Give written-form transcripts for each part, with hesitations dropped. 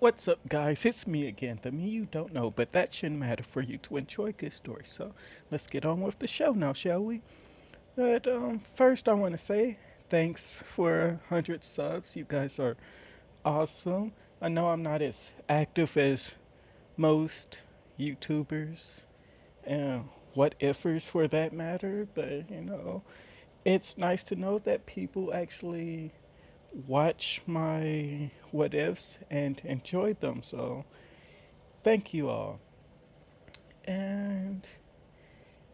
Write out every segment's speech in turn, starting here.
What's up, guys? It's me again, the me you don't know, but that shouldn't matter for you to enjoy good stories. So let's get on with the show now, shall we? But first, I want to say thanks for 100 subs. You guys are awesome. I know I'm not as active as most YouTubers and what ifers for that matter, but it's nice to know that people actually watch my what ifs and enjoy them. So thank you all. And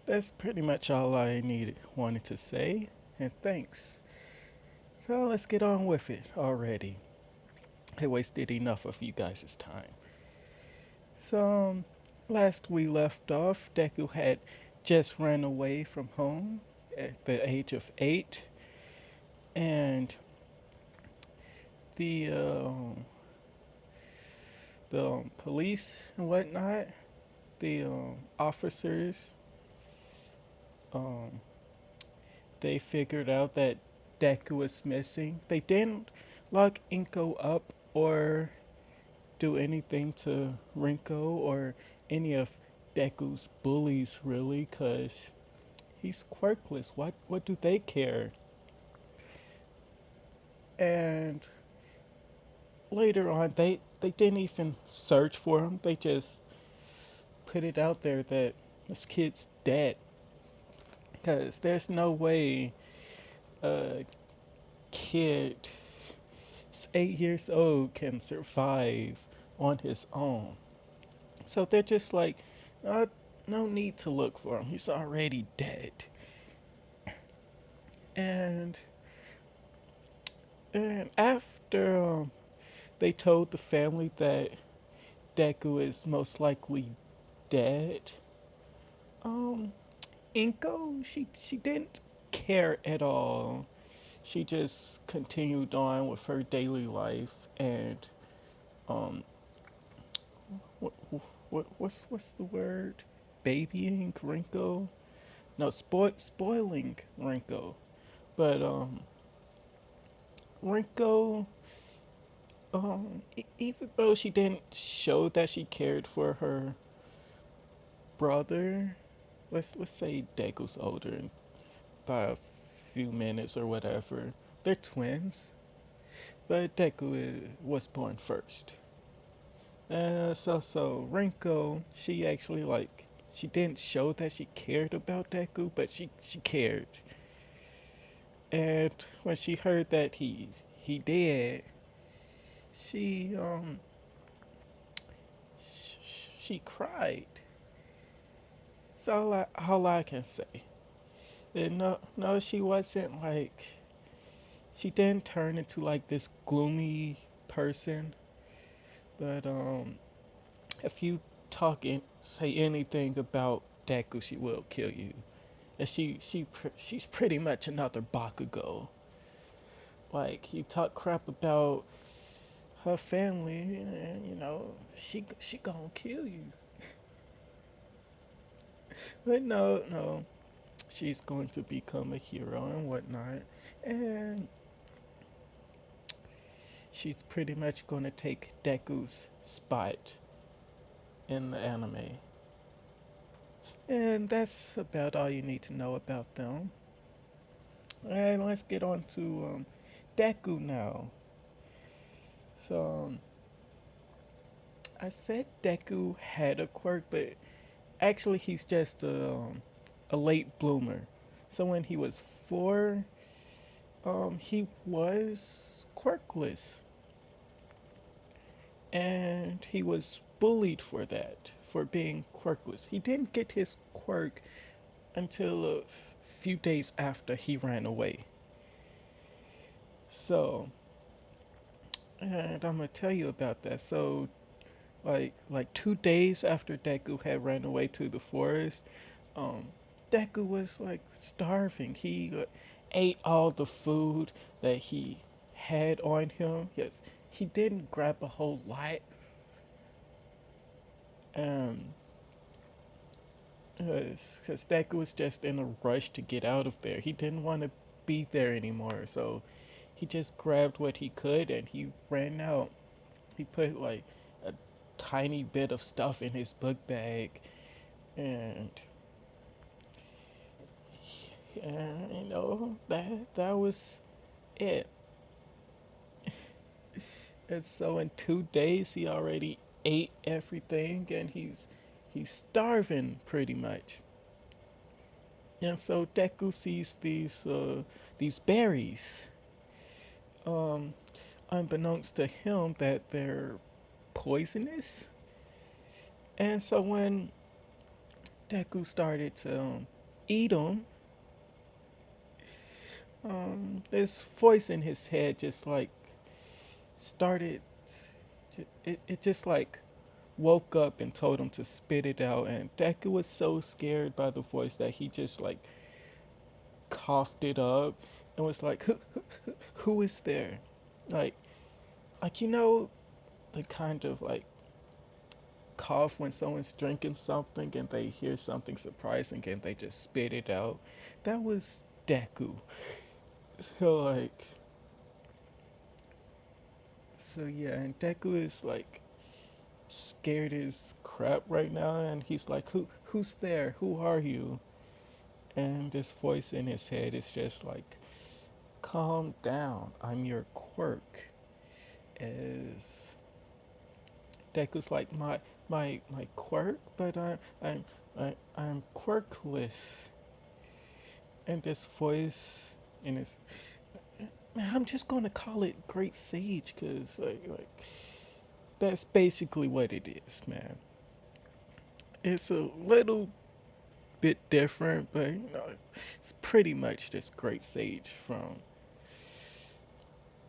that's pretty much all I wanted to say. And thanks. So let's get on with it already. I wasted enough of you guys' time. So last we left off, Deku had just ran away from home at the age of 8, and the police and whatnot, the officers, um, they figured out that Deku was missing. They didn't lock Inko up or do anything to Rinko or any of Deku's bullies, really, because he's quirkless. What do they care? And later on, they didn't even search for him. They just put it out there that this kid's dead. Because there's no way a kid 8 years old can survive on his own. So they're just like, uh, no need to look for him. He's already dead. And after they told the family that Deku is most likely dead, um, Inko, she didn't care at all. She just continued on with her daily life and um what what's the word? Babying Rinko? No, spoiling Rinko. But Rinko, even though she didn't show that she cared for her brother, let's say Deku's older by a few minutes or whatever. They're twins, but Deku was born first. So Rinko, she actually she didn't show that she cared about Deku, but she cared. And when she heard that he did, she she cried. So all I can say. And no, she wasn't she didn't turn into like this gloomy person. But if you say anything about Deku, she will kill you. And she's pretty much another Bakugo. Like you talk crap about her family, and she gonna kill you. But no, she's going to become a hero and whatnot, and she's pretty much gonna take Deku's spot in the anime. And that's about all you need to know about them. And let's get on to Deku now. So I said Deku had a quirk, but actually he's just a late bloomer. So when he was 4, he was quirkless, and he was bullied for that, for being quirkless. He didn't get his quirk until a few days after he ran away. So, and I'm gonna tell you about that. So, like 2 days after Deku had ran away to the forest, um, Deku was like starving. He ate all the food that he had on him. Yes, he didn't grab a whole lot. Um, because Deku was just in a rush to get out of there. He didn't want to be there anymore, so he just grabbed what he could and he ran out. He put like a tiny bit of stuff in his book bag, and you know that was it. And so in 2 days he already ate everything, and he's starving pretty much. And so Deku sees these berries. Um, Unbeknownst to him that they're poisonous. And so when Deku started to eat them, this voice in his head just like started. It just like woke up and told him to spit it out. And Deku was so scared by the voice that he just like coughed it up and was like, who is there? Like, you know, the kind of like cough when someone's drinking something and they hear something surprising and they just spit it out. That was Deku. So like, so yeah, and Deku is like scared as crap right now, and he's like, who's there? Who are you? And this voice in his head is just like, calm down. I'm your quirk. As Deku's like, my quirk, but I'm quirkless. And this voice in his, man, I'm just gonna call it Great Sage, cause like that's basically what it is, man. It's a little bit different, but you know, it's pretty much this Great Sage from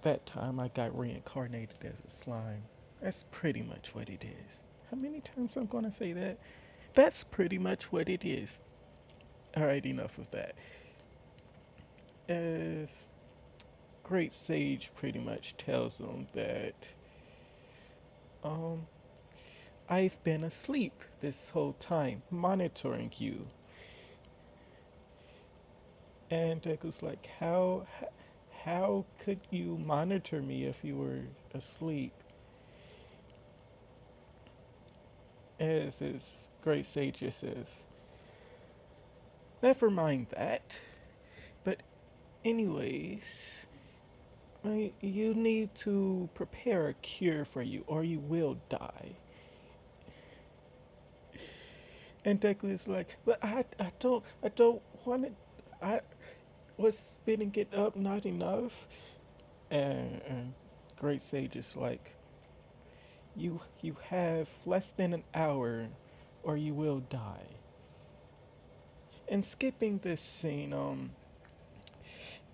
that time I got reincarnated as a slime. That's pretty much what it is. How many times I'm gonna say that? That's pretty much what it is. Alright, enough of that. As Great Sage pretty much tells them that um I've been asleep this whole time, monitoring you. And Deku's like, how could you monitor me if you were asleep? As this great sage just says, never mind that. But anyways, you need to prepare a cure for you, or you will die. And Deku is like, but I don't want it. I was spitting it up not enough. And Great Sage is like, you have less than an hour, or you will die. And skipping this scene,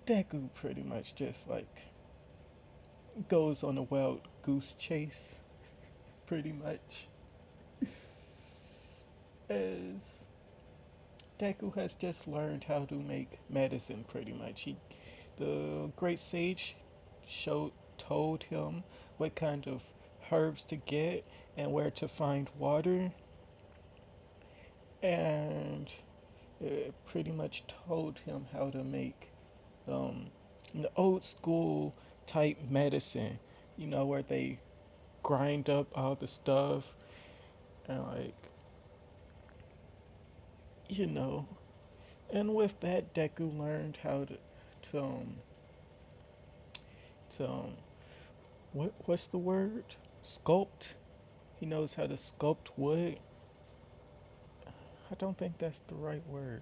Deku pretty much just like goes on a wild goose chase, pretty much. As Deku has just learned how to make medicine, pretty much. The Great Sage told him what kind of herbs to get and where to find water, and pretty much told him how to make um, the old school type medicine, you know, where they grind up all the stuff and like, you know. And with that, Deku learned how to to what's the word? Sculpt. He knows how to sculpt wood. I don't think that's the right word,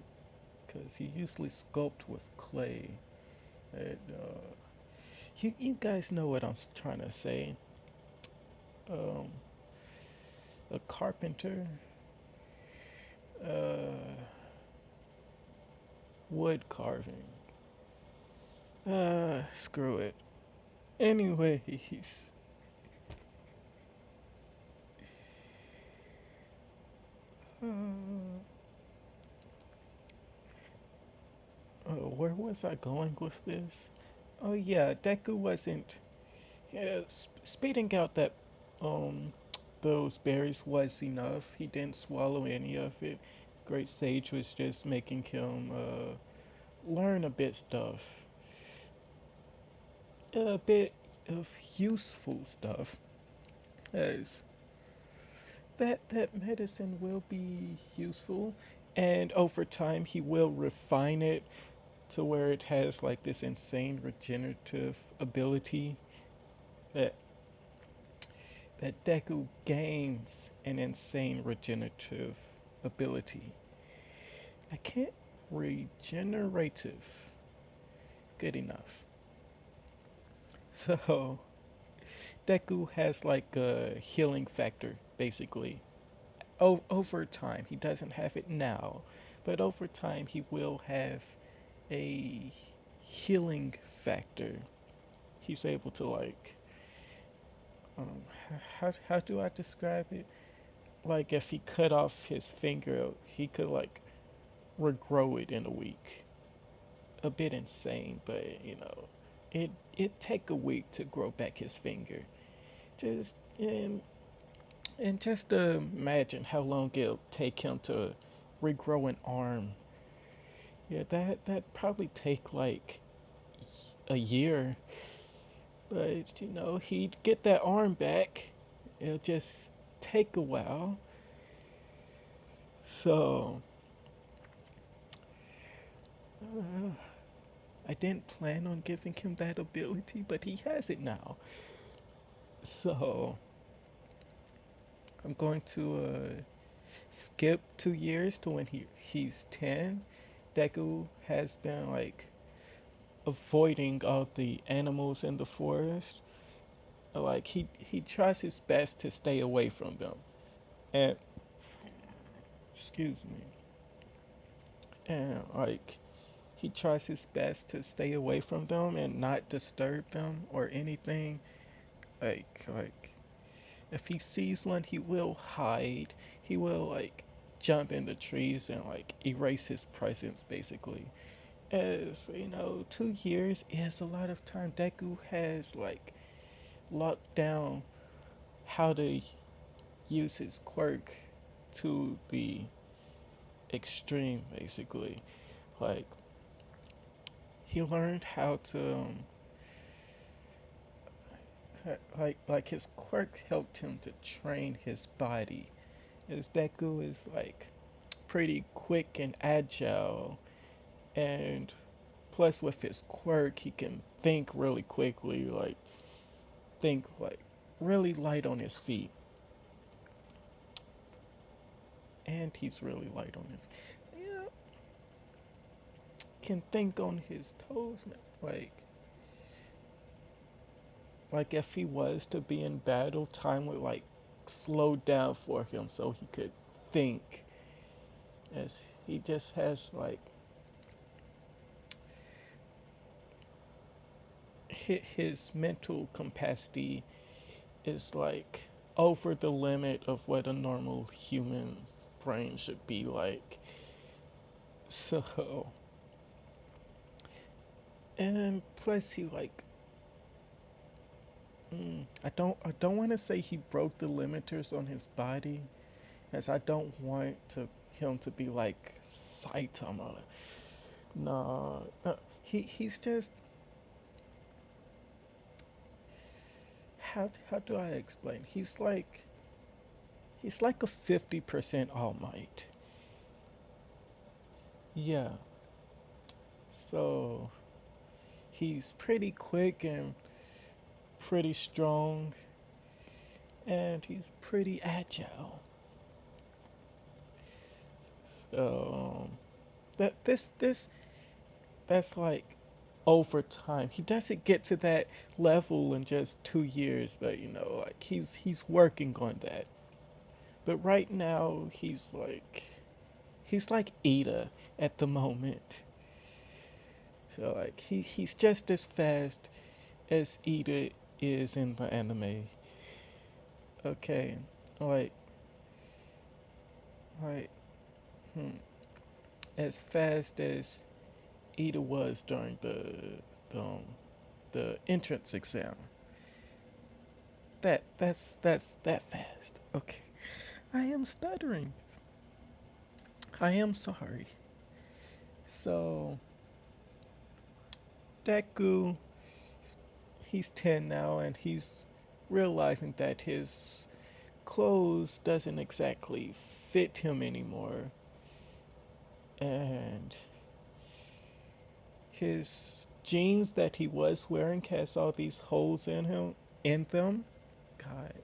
because he usually sculpt with clay. And, you guys know what I'm trying to say. Um, a carpenter, uh, wood carving. Screw it. Anyways, where was I going with this? Oh yeah, Deku wasn't. Yeah, spitting out that um those berries was enough. He didn't swallow any of it. Great Sage was just making him learn a bit stuff, a bit of useful stuff. as that medicine will be useful, and over time he will refine it to where it has like this insane regenerative ability that Deku gains an insane regenerative ability. I can't regenerative good enough. So Deku has like a healing factor basically. Over time, he doesn't have it now, but over time he will have a healing factor. He's able to like how do I describe it? Like if he cut off his finger, he could like regrow it in a week. A bit insane, but it take a week to grow back his finger. Just and just imagine how long it'll take him to regrow an arm. Yeah, that probably take like a year, but he'd get that arm back. It'll just take a while. So uh, I didn't plan on giving him that ability, but he has it now. So I'm going to skip 2 years to when he's 10. Deku has been like avoiding all the animals in the forest. Like he tries his best to stay away from them. And excuse me. And like he tries his best to stay away from them and not disturb them or anything. Like if he sees one, he will hide. He will like jump in the trees and like erase his presence basically. As 2 years is a lot of time. Deku has like locked down how to use his quirk to the extreme basically. Like he learned how to like his quirk helped him to train his body. As Deku is like pretty quick and agile, and plus with his quirk he can think really quickly, like think like really light on his feet, and he's really light on his yeah can think on his toes, like if he was to be in battle, time would like slow down for him so he could think, as he just has like his mental capacity is like over the limit of what a normal human brain should be like. So, and plus he like I don't want to say he broke the limiters on his body, as I don't want him to be like Saitama. No, he's just how do I explain? He's like a 50% All Might. Yeah. So he's pretty quick and pretty strong, and he's pretty agile. So that this that's like over time. He doesn't get to that level in just 2 years, but like he's working on that. But right now he's like Ida at the moment. So like he's just as fast as Ida is in the anime. Okay, like like hmm, as fast as Ida was during the um, the entrance exam. That's that fast. Okay, I am stuttering. I am sorry. So Deku, he's 10 now, and he's realizing that his clothes doesn't exactly fit him anymore, and his jeans that he was wearing has all these holes in them. God,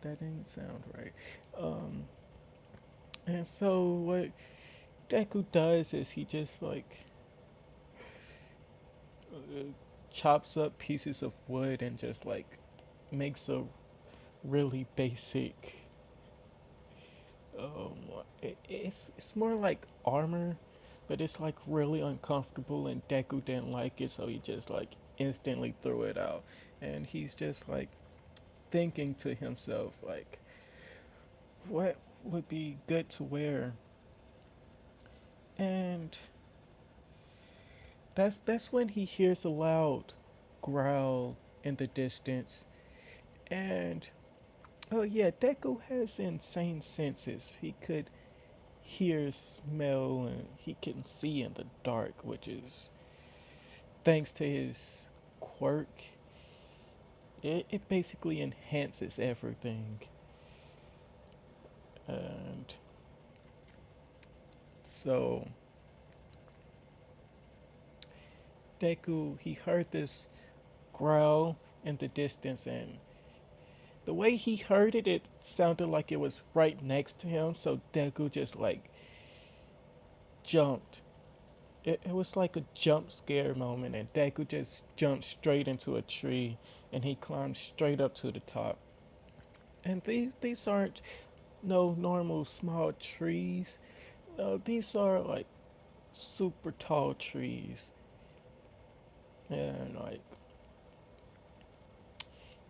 that didn't sound right. Um, and so what Deku does is he just like uh, chops up pieces of wood and just like makes a really basic. Um, it's more like armor, but it's like really uncomfortable, and Deku didn't like it, so he just like instantly threw it out, and he's just like thinking to himself like, what would be good to wear, and that's when he hears a loud growl in the distance, and oh yeah, Deku has insane senses. He could hear, smell, and he can see in the dark, which is thanks to his quirk. It basically enhances everything. And so Deku, he heard this growl in the distance, and the way he heard it, it sounded like it was right next to him. So Deku just like jumped. It was like a jump scare moment, and Deku just jumped straight into a tree, and he climbed straight up to the top. And these aren't no normal small trees. No, these are like super tall trees, and like,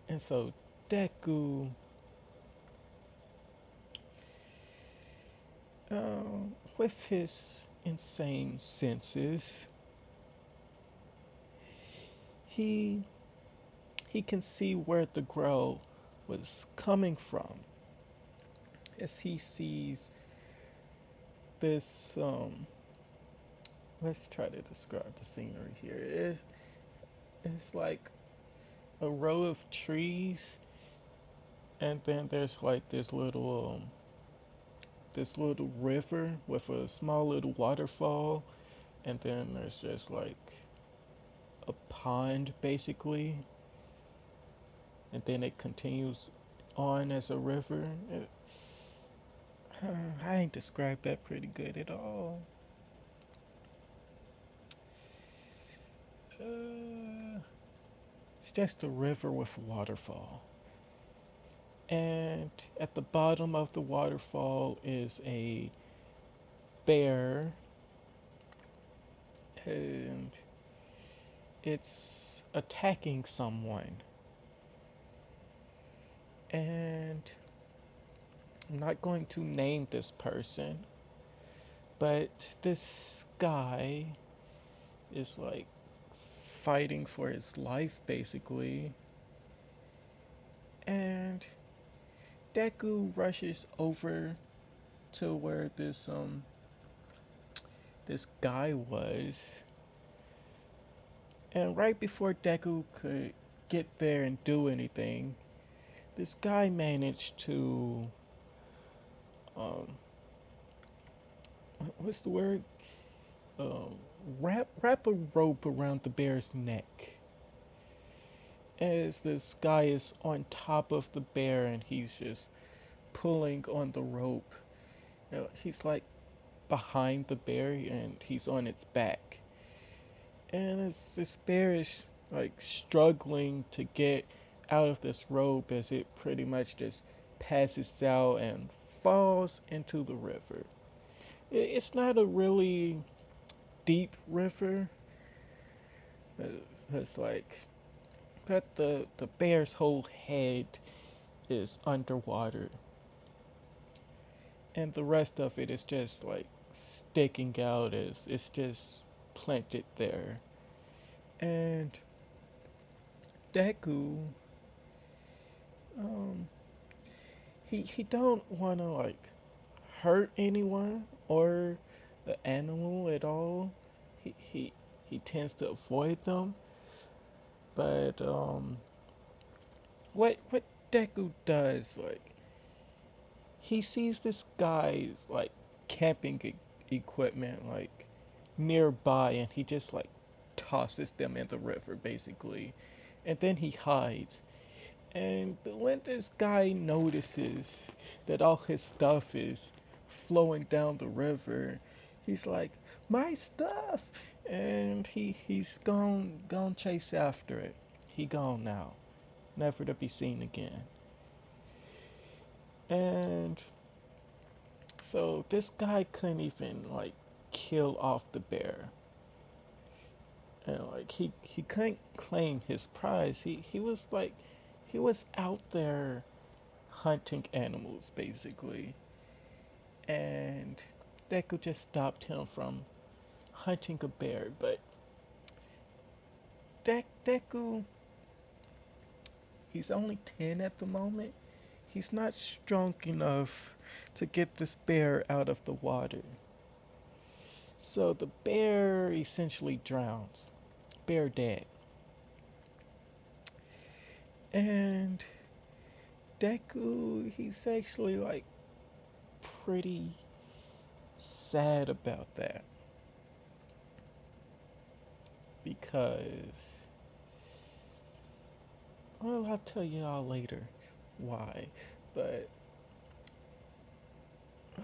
and so Deku, with his insane senses, he he can see where the growl was coming from, as he sees this. Let's try to describe the scenery here. It's like a row of trees, and then there's like this little river with a small little waterfall, and then there's just like a pond basically, and then it continues on as a river. I ain't described that pretty good at all. Uh, it's just a river with a waterfall. And at the bottom of the waterfall is a bear, and it's attacking someone. And I'm not going to name this person, but this guy is like fighting for his life basically. And Deku rushes over to where this guy was. And right before Deku could get there and do anything, this guy managed to um what's the word? Um wrap a rope around the bear's neck. As this guy is on top of the bear and he's just pulling on the rope. He's like behind the bear and he's on its back. And as this bear is like struggling to get out of this rope, as it pretty much just passes out and falls into the river. It's not a really deep river. It's like, but the bear's whole head is underwater, and the rest of it is just like sticking out as it's just planted there. And Deku, um, he don't want to like hurt anyone or the animal at all. He he he tends to avoid them. But what Deku does, like, he sees this guy, like, camping equipment, like, nearby, and he just, like, tosses them in the river, basically. And then he hides. And when this guy notices that all his stuff is flowing down the river, he's like, "My stuff!" And he's gone chase after it. He gone now, never to be seen again. And so this guy couldn't even like kill off the bear, and like he couldn't claim his prize. He was like he was out there hunting animals basically, and Deku just stopped him from hunting a bear. But Deku, he's only 10 at the moment. He's not strong enough to get this bear out of the water. So the bear essentially drowns. Bear dead. And Deku, he's actually like pretty sad about that because, well, I'll tell y'all later why, but,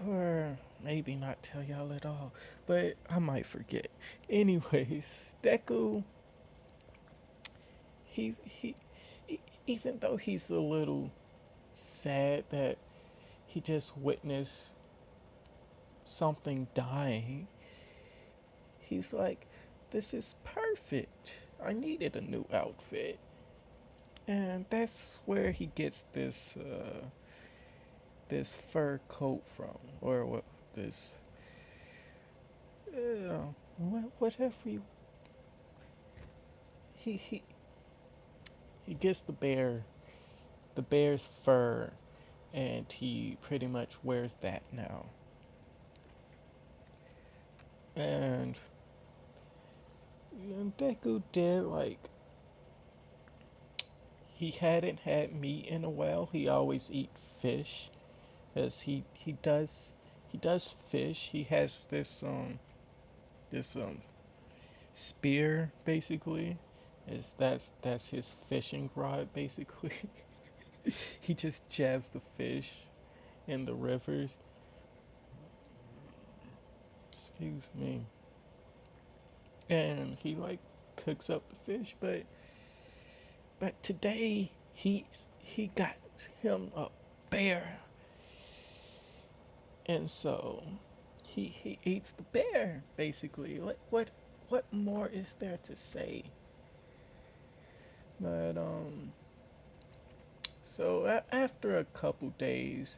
or maybe not tell y'all at all, but I might forget. Anyways, Deku, he even though he's a little sad that he just witnessed something dying, he's like, this is perfect. I needed a new outfit. And that's where he gets this fur coat from, or what this whatever you he he gets the bear's fur, and he pretty much wears that now. And Deku did like he hadn't had meat in a while. He always eat fish, as he does fish. He has this spear basically. Is that's his fishing rod basically. He just jabs the fish in the rivers. Excuse me. And he like cooks up the fish, but today he got him a bear, and so he eats the bear basically. What more is there to say? But so after a couple days,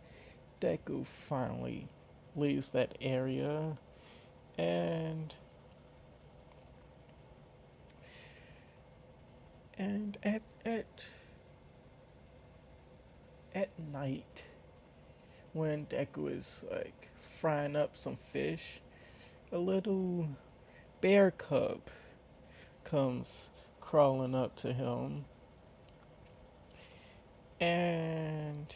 Deku finally leaves that area, and and at night, when Deku is like frying up some fish, a little bear cub comes crawling up to him, and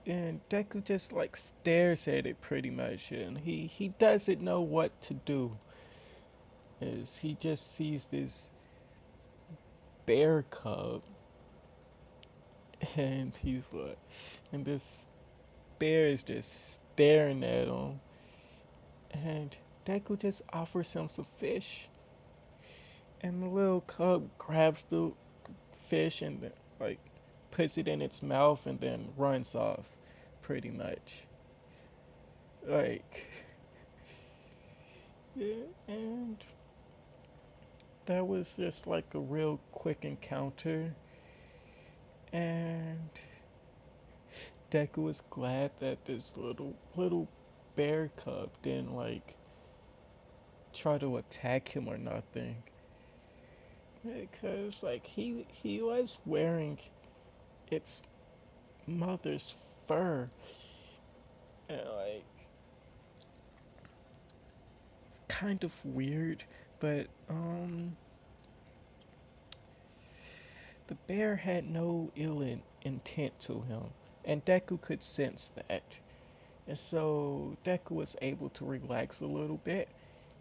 Deku just like stares at it pretty much, and he doesn't know what to do. Is he just sees this bear cub, and he's like, and this bear is just staring at him, and Deku just offers him some fish, and the little cub grabs the fish and like puts it in its mouth and then runs off, pretty much. Like, yeah, and that was just like a real quick encounter, and Deku was glad that this little bear cub didn't like try to attack him or nothing, because like he was wearing its mother's fur, and like kind of weird, but the bear had no intent to him, and Deku could sense that. And so Deku was able to relax a little bit,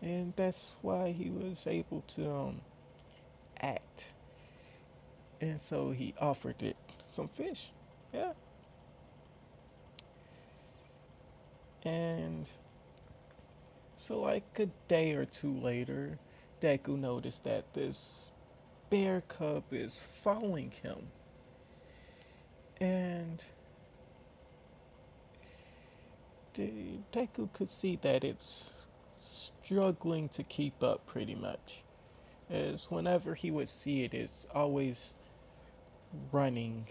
and that's why he was able to act. And so he offered it some fish. Yeah. And so, like a day or two later, Deku noticed that this bear cub is following him. And Deku could see that it's struggling to keep up pretty much. As whenever he would see it, it's always running.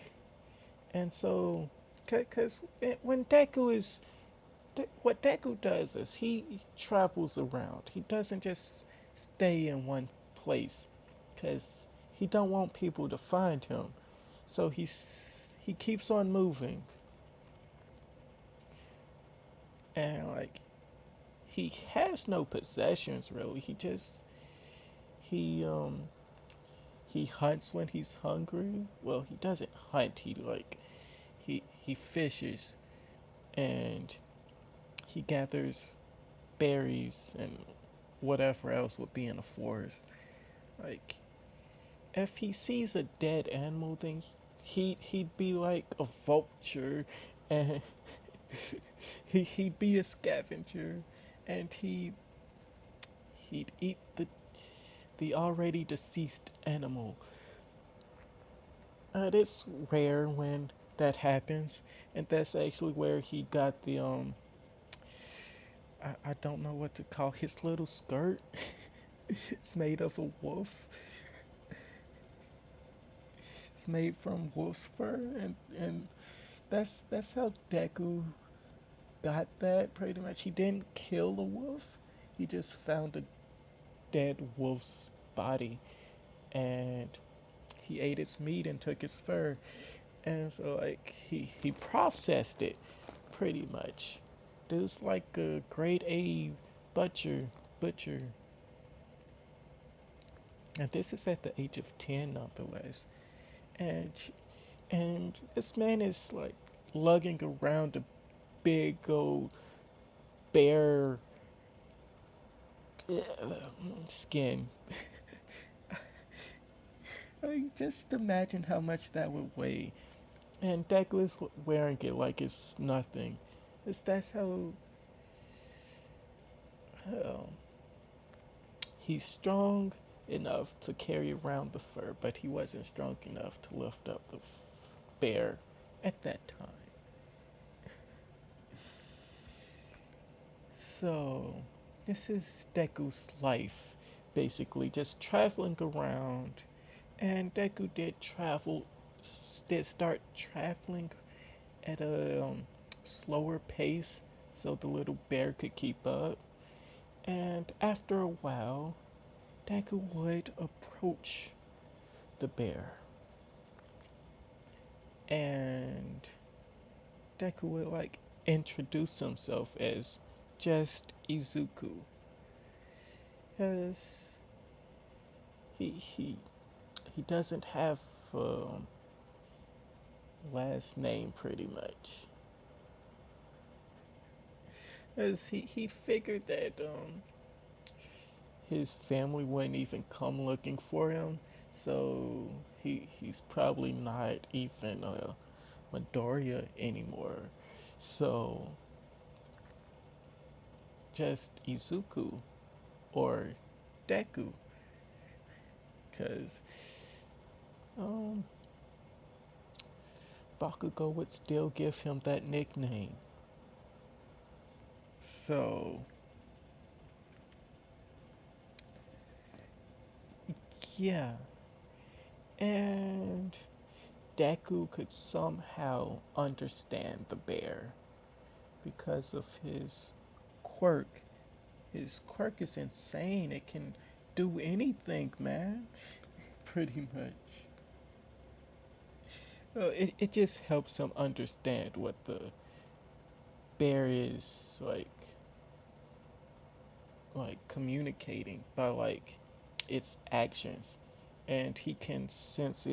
And so, because when Deku is what Deku does is he travels around. He doesn't just stay in one place because he don't want people to find him. So he keeps on moving, and like he has no possessions really. He he hunts when he's hungry. Well, he doesn't hunt. He fishes, and he gathers berries and whatever else would be in the forest. Like if he sees a dead animal, then he'd be like a vulture, and he'd be a scavenger, and he'd eat the already deceased animal. It's rare when that happens, and that's actually where he got the I don't know what to call his little skirt. It's made of a wolf. It's made from wolf's fur, and that's how Deku got that pretty much. He didn't kill the wolf. He just found a dead wolf's body, and he ate its meat and took its fur. And so like he processed it pretty much. Dude's like a grade A butcher. And this is at the age of 10 nonetheless. And and this man is like lugging around a big old bear skin. Just imagine how much that would weigh. And Deku is wearing it like it's nothing. That's how he's strong enough to carry around the fur, but he wasn't strong enough to lift up the bear at that time. So, this is Deku's life, basically, just traveling around. And Deku did start traveling at a slower pace so the little bear could keep up. And after a while, Deku would approach the bear. And Deku would like introduce himself as just Izuku. Because he he doesn't have a last name pretty much. As he figured that his family wouldn't even come looking for him, so he's probably not even Midoriya anymore. So just Izuku or Deku, because um, Bakugo would still give him that nickname. So yeah, and Deku could somehow understand the bear because of his quirk. His quirk is insane. It can do anything, man. Pretty much. It just helps him understand what the bear is like communicating by like its actions, and he can sense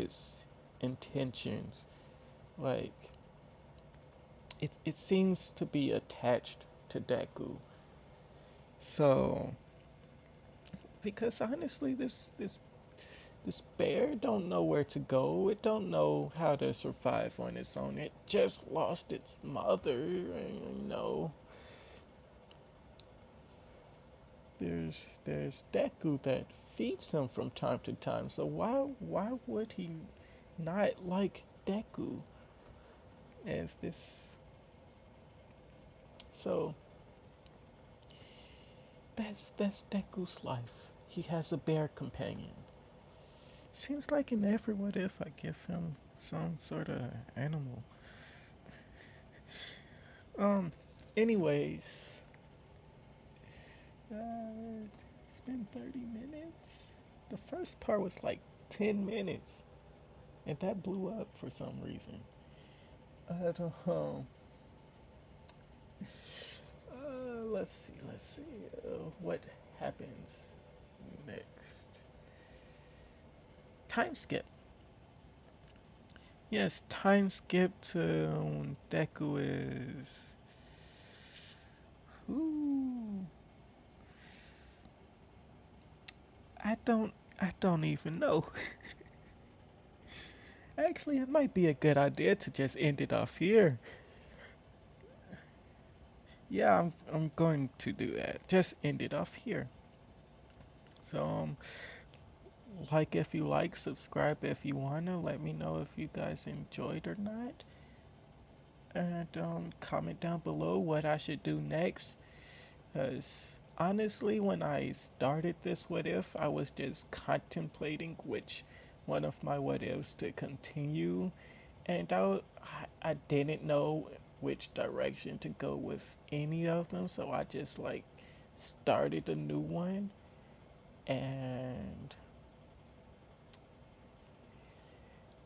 intentions. Like it seems to be attached to Deku. So because honestly, this bear don't know where to go. It don't know how to survive on its own. It just lost its mother, and there's Deku that feeds him from time to time. So why would he not like Deku as this? So that's Deku's life. He has a bear companion. Seems like in every what if I give him some sort of animal. Um. Anyways, it's been 30 minutes. The first part was like 10 minutes, and that blew up for some reason. I don't know. Let's see. What happens next? Time skip. Yes, time skip to Deku is. Ooh, I don't. I don't even know. Actually, it might be a good idea to just end it off here. Yeah, I'm going to do that. Just end it off here. So like if you like, subscribe if you wanna. Let me know if you guys enjoyed or not, and comment down below what I should do next. Cause honestly, when I started this what if, I was just contemplating which one of my what ifs to continue, and I didn't know which direction to go with any of them, so I just like started a new one, and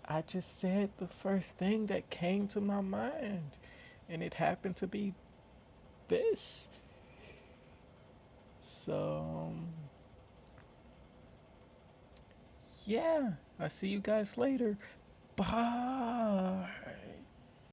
I just said the first thing that came to my mind, and it happened to be this. So, yeah, I'll see you guys later. Bye.